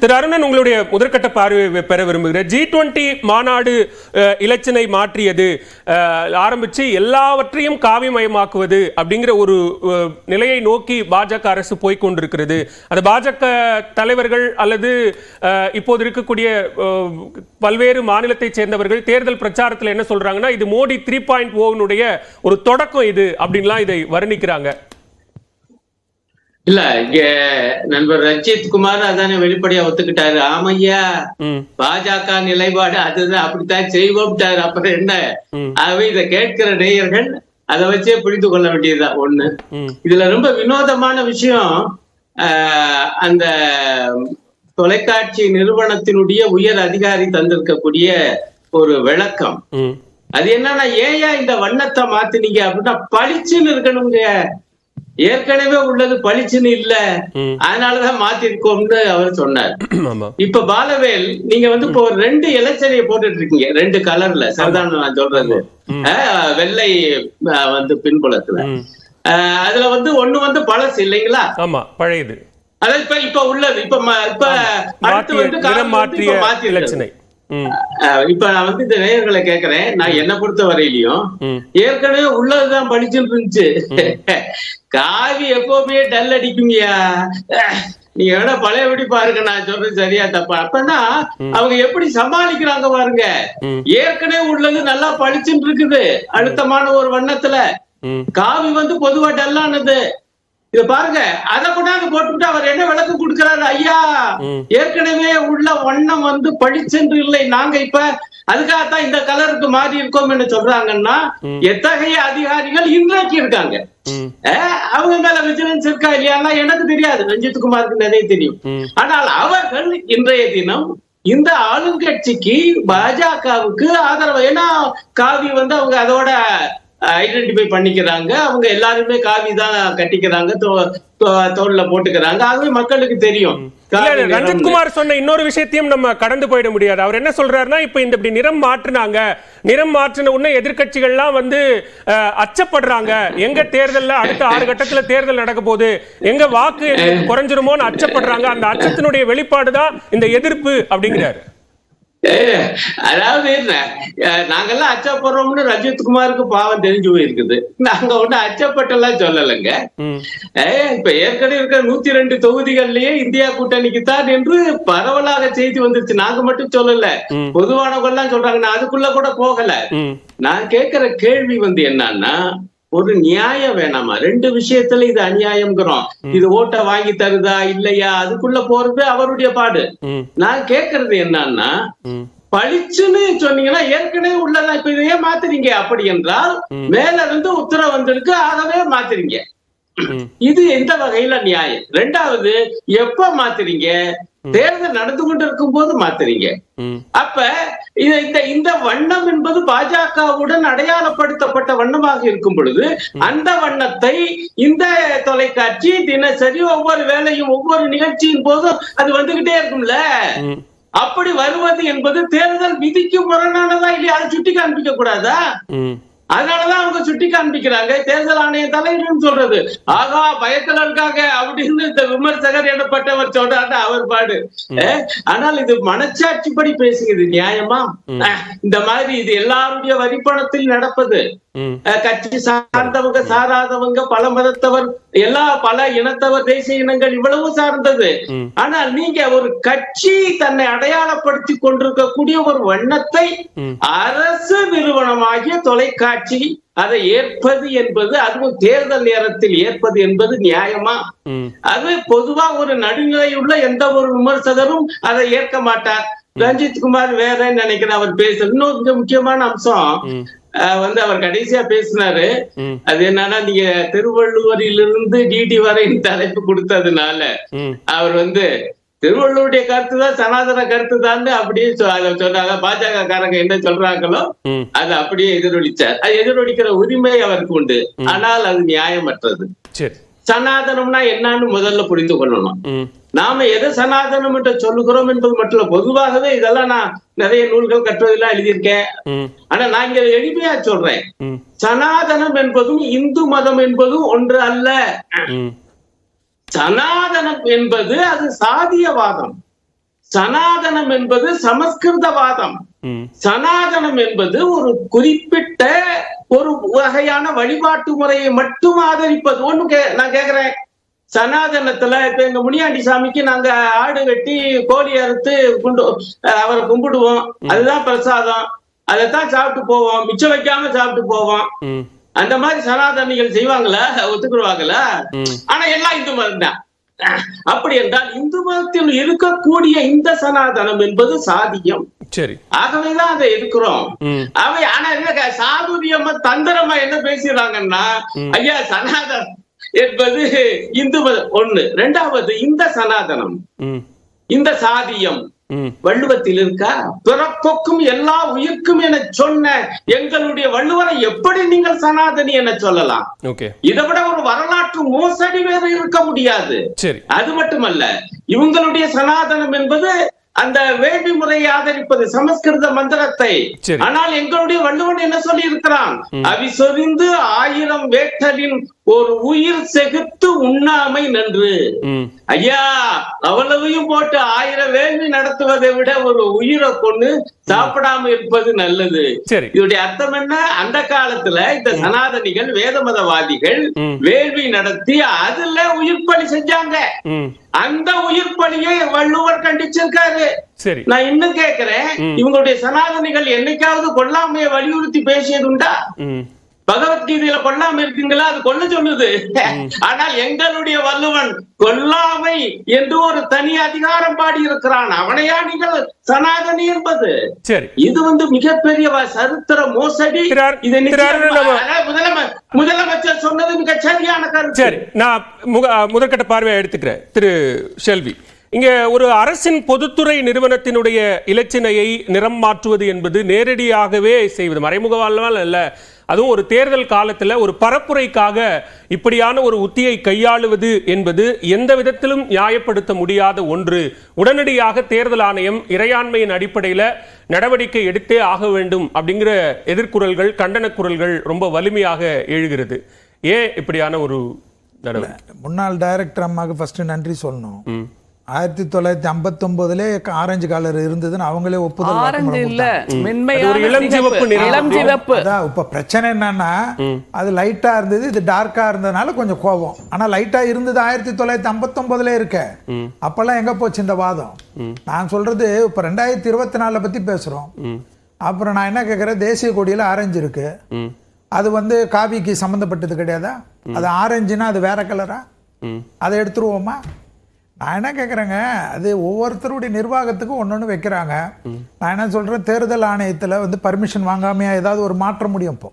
திரு அருணன், உங்களுடைய முதற்கட்ட பார்வை பெற விரும்புகிறேன். G20 மாநாடு இலச்சினை மாற்றியது ஆரம்பிச்சு எல்லாவற்றையும் காவிமயமாக்குவது அப்படிங்கிற ஒரு நிலையை நோக்கி பாஜக அரசு போய்கொண்டிருக்கிறது. அது பாஜக தலைவர்கள் அல்லது இப்போது இருக்கக்கூடிய பல்வேறு மாநிலத்தை சேர்ந்தவர்கள் தேர்தல் பிரச்சாரத்தில் என்ன சொல்றாங்கன்னா, இது மோடி 3.0 ஒரு தொடக்கம் இது அப்படின்லாம் இதை வர்ணிக்கிறாங்க. இல்ல, இங்க நண்பர் ரஞ்சித் குமார் அதானே வெளிப்படையா ஒத்துக்கிட்டாரு. ஆமையா, பாஜக நிலைப்பாடு அதுதான், அப்படித்தான் செய்வோம்ட்டாரு. அப்புறம் என்ன? ஆகவே இதை கேட்கிற நேயர்கள் அதை வச்சே புரிந்து கொள்ள வேண்டியதுதான் ஒண்ணு. இதுல ரொம்ப வினோதமான விஷயம், அந்த தொலைக்காட்சி நிறுவனத்தினுடைய உயர் அதிகாரி தந்திருக்கக்கூடிய ஒரு விளக்கம். அது என்னன்னா, ஏயா இந்த வண்ணத்தை மாத்தினீங்க அப்படின்னா, பளிச்சுன்னு இருக்கணுங்க, ஏற்கனவே உள்ளது பளிச்சுன்னு இல்ல, அதனாலதான் மாத்திருக்கோம்னு அவர் சொன்னார். இப்ப பாலவேல், நீங்க வந்து இப்போ 2 இலச்சனையை போட்டுட்டு இருக்கீங்க, 2 கலர்ல. சாதாரண நான் சொல்றது வெள்ளை வந்து பின்புலத்துல, அதுல வந்து ஒண்ணு வந்து பழசு இல்லைங்களா? ஆமா, பழையது. அதாவது இப்ப உள்ளது, இப்ப அடுத்து வந்து மாத்தி இலச்சனை. இப்ப நான் வந்து இந்த நேயர்களை கேக்குறேன், நான் என்ன பொறுத்த வரையிலையும் ஏற்கனவே உள்ளதுதான் படிச்சுட்டு இருந்துச்சு. காவி எப்பவுமே டல் அடிக்குங்கயா, நீங்க வேணா பழையபடி பாருங்க, நான் சொல்றது சரியா தப்பா? அப்பனா அவங்க எப்படி சமாளிக்கிறாங்க பாருங்க. ஏற்கனவே உள்ளது நல்லா பளிச்சுட்டு இருக்குது அழுத்தமான ஒரு வண்ணத்துல, காவி வந்து பொதுவா டல்லானது. இத பாருங்க, அதை கொண்டாந்து போட்டுட்டு அவர் என்ன விளக்கு கொடுக்கிறாரு? ஐயா, ஏற்கனவே உள்ள வண்ணம் வந்து பளிச்சென்று இல்லை, நாங்க இப்ப அதுக்காகத்தான் இந்த கலருக்கு மாறி இருக்கோம் என்று சொல்றாங்கன்னா, எத்தகைய அதிகாரிகள் இன்றைக்கு இருக்காங்க? அவங்க மேல விஜிலன்ஸ் இருக்கா இல்லையா எனக்கு தெரியாது, ரஞ்சித் குமாருக்கு நிறைய தெரியும். ஆனால் அவர்கள் இன்றைய தினம் இந்த ஆளுங்கட்சிக்கு, பாஜகவுக்கு ஆதரவு, ஏன்னா காவி வந்து அவங்க அதோட ஐடென்டிஃபை பண்ணிக்கிறாங்க, அவங்க எல்லாருமே காவி தான் கட்டிக்கிறாங்க, தோல்ல போட்டுக்கிறாங்க, ஆகவே மக்களுக்கு தெரியும். ரஞ்சித் குமார் சொன்ன இன்னொரு விஷயத்தையும் நம்ம கடந்து போயிட முடியாது. அவர் என்ன சொல்றாருன்னா, இப்ப இந்த இப்படி நிறம் மாற்றினாங்க, நிறம் மாற்றின உடனே எதிர்கட்சிகள்லாம் வந்து அச்சப்படுறாங்க, எங்க தேர்தல்ல அடுத்த 6 கட்டத்துல தேர்தல் நடக்க போகுது, எங்க வாக்கு குறைஞ்சிருமோன்னு அச்சப்படுறாங்க, அந்த அச்சத்தினுடைய வெளிப்பாடுதான் இந்த எதிர்ப்பு அப்படிங்கிறாரு. அதாவது நாங்கெல்லாம் அச்சப்படுறோம்னு ரஞ்சித் குமாருக்கு பாவம் தெரிஞ்சு போயிருக்குது. நாங்க ஒண்ணு அச்சப்பட்டெல்லாம் சொல்லலைங்க. இப்ப ஏற்கனவே இருக்கிற 102 தொகுதிகள்லயே இந்தியா கூட்டணிக்கு தான் என்று பரவலாக செய்தி வந்துருச்சு. நாங்க மட்டும் சொல்லல, பொதுவானவங்கெல்லாம் சொல்றாங்க. நான் அதுக்குள்ள கூட போகல. நான் கேட்கிற கேள்வி வந்து என்னன்னா, ஒரு நியாயம் வேணாமா? 2 விஷயத்துல இது அநியாயம்ங்கிறோம். இது ஓட்ட வாங்கி தருதா இல்லையா, அதுக்குள்ள போறது அவருடைய பாடு. நான் கேட்கறது என்னன்னா, பளிச்சுன்னு சொன்னீங்கன்னா ஏற்கனவே உள்ளதான், இப்ப இதையே மாத்துறீங்க. அப்படி என்றால் மேல இருந்து உத்தரவு வந்திருக்கு, ஆகவே மாத்துறீங்க. இது எந்த வகையில நியாயம்? 2வது, எப்ப மாத்துறீங்க? தேர்தல் நடந்து கொண்டு இருக்கும் போது மாத்துறீங்க. அப்ப இந்த வண்ணம் என்பது பாஜகவுடன் அடையாளப்படுத்தப்பட்ட வண்ணமாக இருக்கும் பொழுது, அந்த வண்ணத்தை இந்த தொலைக்காட்சி தினசரி ஒவ்வொரு வேலையும் ஒவ்வொரு நிகழ்ச்சியின் போதும் அது வந்துகிட்டே இருக்கும்ல. அப்படி வருவது என்பது தேர்தல் விதிக்கு முரணானதா இல்லையா? அதை சுட்டி காண்பிக்க கூடாதா? அதனாலதான் அவங்க சுட்டி காண்பிக்கிறாங்க. தேர்தல் ஆணைய தலைவர்னு சொல்றது, ஆகா பயத்துல இருக்காங்க அப்படின்னு இந்த விமர்சகர் எனப்பட்டவர் சொல்றாரு, அவர் பாடு. ஆனால் இது மனச்சாட்சிப்படி பேசுகிறது நியாயமா? இந்த மாதிரி இது எல்லாருடைய வரிப்பணத்தில் நடப்பது. கட்சி சார்ந்தவங்க சாராதவங்க, பல மதத்தவர், பல இனத்தவர், தேசிய இனங்கள், இவ்வளவு சார்ந்தது. ஆனால் நீங்க ஒரு கட்சி தன்னை அடையாளப்படுத்தி கொண்டிருக்கக்கூடிய ஒரு வண்ணத்தை அரசு நிறுவனமாகிய தொலைக்காட்சி அதை ஏற்பது என்பது, அதுவும் தேர்தல் நேரத்தில் ஏற்பது என்பது நியாயமா? அது பொதுவா ஒரு நடுநிலையுள்ள எந்த ஒரு விமர்சகரும் அதை ஏற்க மாட்டார். ரஞ்சித் குமார் வேற நினைக்கிறேன் அவர் பேச. இன்னொரு முக்கியமான அம்சம் வந்து அவர் கடைசியா பேசினாரு, அது என்னன்னா, நீங்க திருவள்ளுவரிலிருந்து டிடி வரை தலைப்பு கொடுத்ததுனால அவர் வந்து திருவள்ளுவருடைய கருத்து தான் சனாதன கருத்து தான் அப்படியே சொன்னாங்க. பாஜக காரங்க என்ன சொல்றாங்களோ அது அப்படியே எதிரொலிச்சார். அது எதிரொலிக்கிற உரிமை அவருக்கு உண்டு, ஆனால் அது நியாயமற்றது. சனாதனம்னா என்னன்னு முதல்ல புரிந்து கொள்ளணும். நாம எதை சனாதனம் என்று சொல்லுகிறோம் என்பது மட்டும் பொதுவாகவே இதெல்லாம் நான் நிறைய நூல்கள் கட்டுவதெல்லாம் எழுதியிருக்கேன். ஆனா நான் இங்க எளிமையா சொல்றேன், சனாதனம் என்பதும் இந்து மதம் என்பதும் ஒன்று அல்ல. சனாதனம் என்பது அது சாதியவாதம். சனாதனம் என்பது சமஸ்கிருதவாதம். சனாதனம் என்பது ஒரு குறிப்பிட்ட ஒரு வகையான வழிபாட்டு முறையை மட்டும் ஆதரிப்பது. நான் கேக்குறேன், சனாதனத்துல இப்ப எங்க முனியாண்டி சாமிக்கு நாங்க ஆடு வெட்டி கோழி அறுத்து அவரை கும்பிடுவோம், அதுதான் பிரசாதம், அதைத்தான் சாப்பிட்டு போவோம், மிச்சம் வைக்காம சாப்பிட்டு போவோம். அந்த மாதிரி சனாதனிகள் செய்வாங்களா, ஒத்துக்குருவாங்களா? ஆனா எல்லாம் இந்து மதம் தான். அப்படி என்றால் இந்து மதத்தில் இருக்கக்கூடிய இந்த சனாதனம் என்பது சாதியம். சரி, ஆகவேதான் அதை எதிர்க்கிறோம். அவை ஆனா என்ன சாதுரியமா தந்திரமா என்ன பேசுறாங்கன்னா, ஐயா சனாதனம் என்பது இந்து மதம் ஒண்ணு. இரண்டாவது, இந்த சனாதனம், இந்த சாதியம் வள்ளுவத்தில் இருக்கா? பிறப்புக்கும் எல்லா உயிர்க்கும் என சொன்ன எங்களுடைய வள்ளுவரை எப்படி நீங்கள் சனாதனி என சொல்லலாம்? இதை விட ஒரு வரலாற்று மோசடி வேறு இருக்க முடியாது. அது மட்டுமல்ல, இவங்களுடைய சனாதனம் என்பது அந்த வேள்வி முறையை ஆதரிப்பது, சமஸ்கிருத மந்திரத்தை. ஆனால் எங்களுடைய வள்ளுவன் என்ன சொல்லி இருக்கிறான்? அவிசொரிந்து 1000 வேட்டலின் ஒரு உயிர் செகுத்து உண்ணாமை நன்று. ஐயா, அவ்வளவையும் போட்டு 1000 வேள்வி நடத்துவதை விட ஒரு உயிரை கொண்டு சாப்பிடாம இருப்பது நல்லது. இதோடைய அர்த்தம் என்ன? அந்த காலத்துல இந்த சனாதனிகள் வேத மதவாதிகள் வேள்வி நடத்தி அதுல உயிர் பலி செஞ்சாங்க. அந்த உயிர் பலியை வள்ளுவர் கண்டிச்சிருக்காரு. நான் இன்னும் கேட்கிறேன், இவங்களுடைய சனாதனிகள் என்னைக்காவது கொல்லாமையை வலியுறுத்தி பேசியதுண்டா? பகவத்கீதையில கொல்லாம இருக்குங்களா? அது கொல்ல சொல்லுது. ஆனால் எங்களுடைய வள்ளுவன் கொல்லாமை என்று ஒரு தனி அதிகாரம் பாடி இருக்கிறான். அவனையா நீங்கள் சனாதனி என்பது? இது மிகப்பெரிய சரித்திர மோசடி. இதை முதலமைச்சர் சொன்னது மிக சரியான கருத்து. சரி, நான் முதற்கட்ட பார்வையை எடுத்துக்கிறேன். திரு செல்வி, இங்க ஒரு அரசின் பொதுத்துறை நிறுவனத்தினுடைய இலச்சினையை நிறம் மாற்றுவது என்பது நேரடியாகவே செய்வது, மறைமுகவால் அல்ல. அதுவும் ஒரு தேர்தல் காலத்துல ஒரு பரப்புரைக்காக இப்படியான ஒரு உத்தியை கையாளுவது என்பது எந்த விதத்திலும் நியாயப்படுத்த முடியாத ஒன்று. உடனடியாக தேர்தல் ஆணையம் இறையாண்மையின் அடிப்படையில நடவடிக்கை எடுத்தே ஆக வேண்டும் அப்படிங்கிற எதிர்குரல்கள், கண்டன குரல்கள் ரொம்ப வலிமையாக எழுகிறது. ஏன் இப்படியான ஒரு நடவடிக்கை? முன்னாள் டைரக்டர் அம்மாவுக்கு ஃபர்ஸ்ட் நன்றி சொல்லணும். 1959 ஆரஞ்சு கலர் இருந்ததுன்னு அவங்களே ஒப்புதல். இப்ப பிரச்சனை என்னன்னா, அது லைட்டா இருந்தது, இது டார்க்கா இருந்ததுனால கொஞ்சம் கோபம். ஆனா லைட்டா இருந்தது 1959 இருக்க. அப்பெல்லாம் எங்க போச்சு இந்த வாதம்? நான் சொல்றது இப்ப 2024 பத்தி பேசுறோம். அப்புறம் நான் என்ன கேக்குறேன், தேசிய கொடியில ஆரஞ்சு இருக்கு, அது காவிக்கு சம்பந்தப்பட்டது கிடையாதா? அது ஆரஞ்சுன்னா அது வேற கலரா? அதை எடுத்துருவோமா? நான் என்ன கேட்குறேங்க, அது ஒவ்வொருத்தருடைய நிர்வாகத்துக்கும் ஒன்று வைக்கிறாங்க. நான் என்ன சொல்கிறேன், தேர்தல் ஆணையத்தில் பர்மிஷன் வாங்காமையா ஏதாவது ஒரு மாற்ற முடியும்? இப்போ